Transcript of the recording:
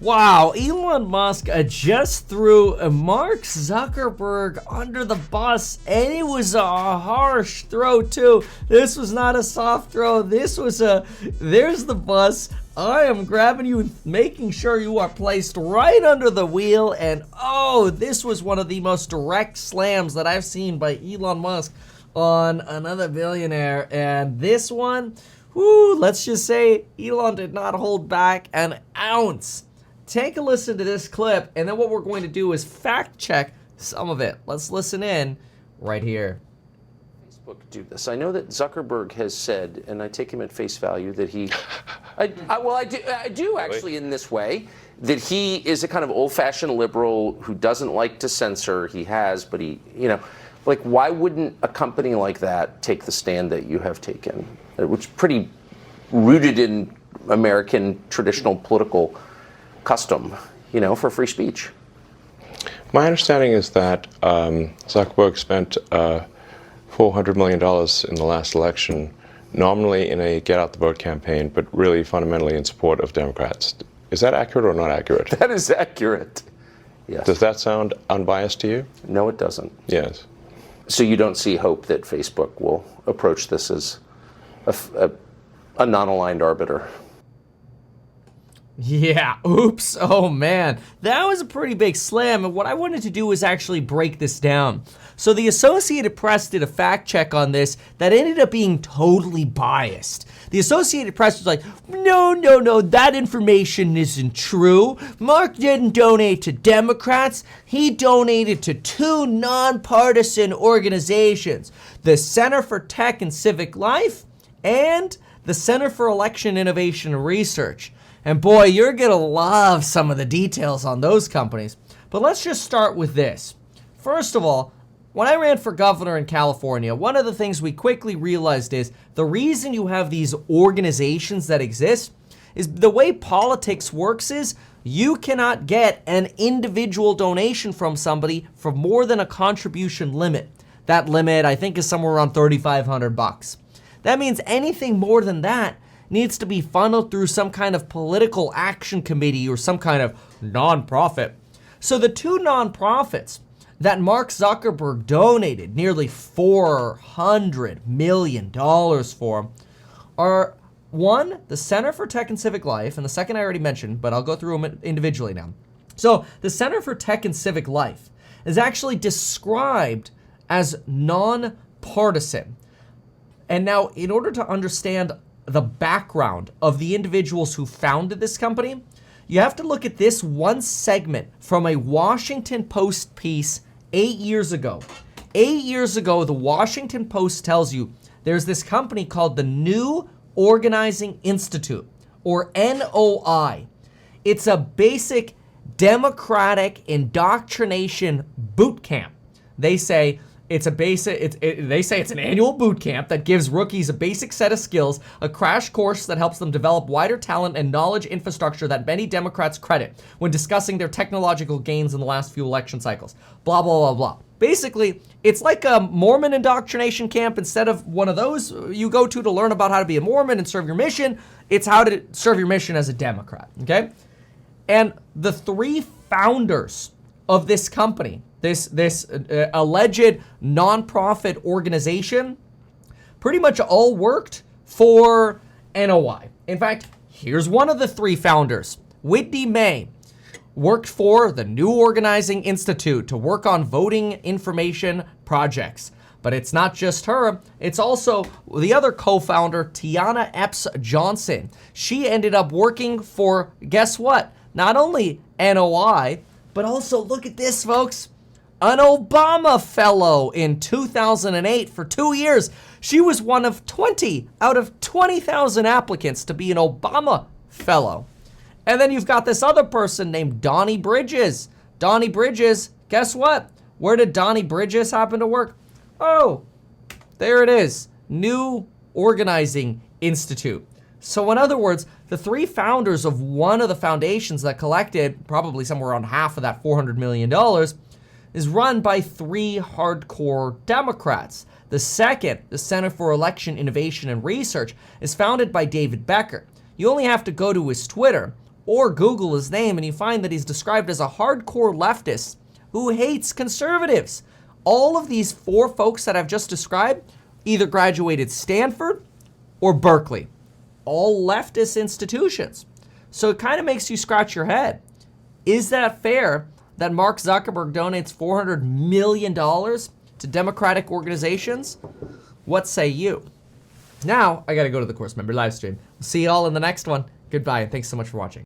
Wow, Elon Musk just threw Mark Zuckerberg under the bus, and it was a harsh throw too. This was not a soft throw. This was there's the bus. I am grabbing you and making sure you are placed right under the wheel, and oh, this was one of the most direct slams that I've seen by Elon Musk on another billionaire, and this one, let's just say Elon did not hold back an ounce. Take a listen to this clip, and then what we're going to do is fact check some of it. Let's listen in right here. Facebook do this. I know that Zuckerberg has said, and I take him at face value, that he, I do actually in this way, that he is a kind of old-fashioned liberal who doesn't like to censor. He has, but he, like, why wouldn't a company like that take the stand that you have taken, which is pretty rooted in American traditional political custom, for free speech? My understanding is that Zuckerberg spent $400 million in the last election, nominally in a get-out-the-vote campaign, but really fundamentally in support of Democrats. Is that accurate or not accurate? That is accurate, yes. Does that sound unbiased to you? No, it doesn't. Yes. So you don't see hope that Facebook will approach this as a non-aligned arbiter? Yeah, oops, oh man. That was a pretty big slam, and what I wanted to do was actually break this down. So the Associated Press did a fact check on this that ended up being totally biased. The Associated Press was like, no, that information isn't true. Mark didn't donate to Democrats. He donated to two nonpartisan organizations, the Center for Tech and Civic Life and the Center for Election Innovation and Research. And boy, you're gonna love some of the details on those companies. But let's just start with this. First of all, when I ran for governor in California, one of the things we quickly realized is the reason you have these organizations that exist is the way politics works is you cannot get an individual donation from somebody for more than a contribution limit. That limit, I think, is somewhere around $3,500. That means anything more than that needs to be funneled through some kind of political action committee or some kind of nonprofit. So the two nonprofits that Mark Zuckerberg donated nearly $400 million for are, one, the Center for Tech and Civic Life, and the second I already mentioned, but I'll go through them individually now. So the Center for Tech and Civic Life is actually described as nonpartisan. And now, in order to understand the background of the individuals who founded this company, you have to look at this one segment from a Washington Post piece 8 years ago. 8 years ago, the Washington Post tells you there's this company called the New Organizing Institute, or NOI. It's a basic democratic indoctrination boot camp. They say it's an annual boot camp that gives rookies a basic set of skills, a crash course that helps them develop wider talent and knowledge infrastructure that many Democrats credit when discussing their technological gains in the last few election cycles. Blah, blah, blah, blah. Basically, it's like a Mormon indoctrination camp. Instead of one of those you go to learn about how to be a Mormon and serve your mission, it's how to serve your mission as a Democrat, okay? And the three founders of this company, this alleged nonprofit organization, pretty much all worked for NOI. In fact, here's one of the three founders. Whitney May worked for the New Organizing Institute to work on voting information projects. But it's not just her, it's also the other co-founder, Tiana Epps Johnson. She ended up working for, guess what? Not only NOI, but also, look at this, folks, an Obama fellow in 2008 for 2 years. She was one of 20 out of 20,000 applicants to be an Obama fellow. And then you've got this other person named Donnie Bridges. Donnie Bridges, guess what? Where did Donnie Bridges happen to work? Oh, there it is, New Organizing Institute. So in other words, the three founders of one of the foundations that collected probably somewhere around half of that $400 million is run by three hardcore Democrats. The second, the Center for Election Innovation and Research, is founded by David Becker. You only have to go to his Twitter or Google his name and you find that he's described as a hardcore leftist who hates conservatives. All of these 4 folks that I've just described either graduated Stanford or Berkeley, all leftist institutions. So it kind of makes you scratch your head. Is that fair that Mark Zuckerberg donates $400 million to Democratic organizations? What say you? Now, I gotta go to the course member live stream. We'll see you all in the next one. Goodbye, and thanks so much for watching.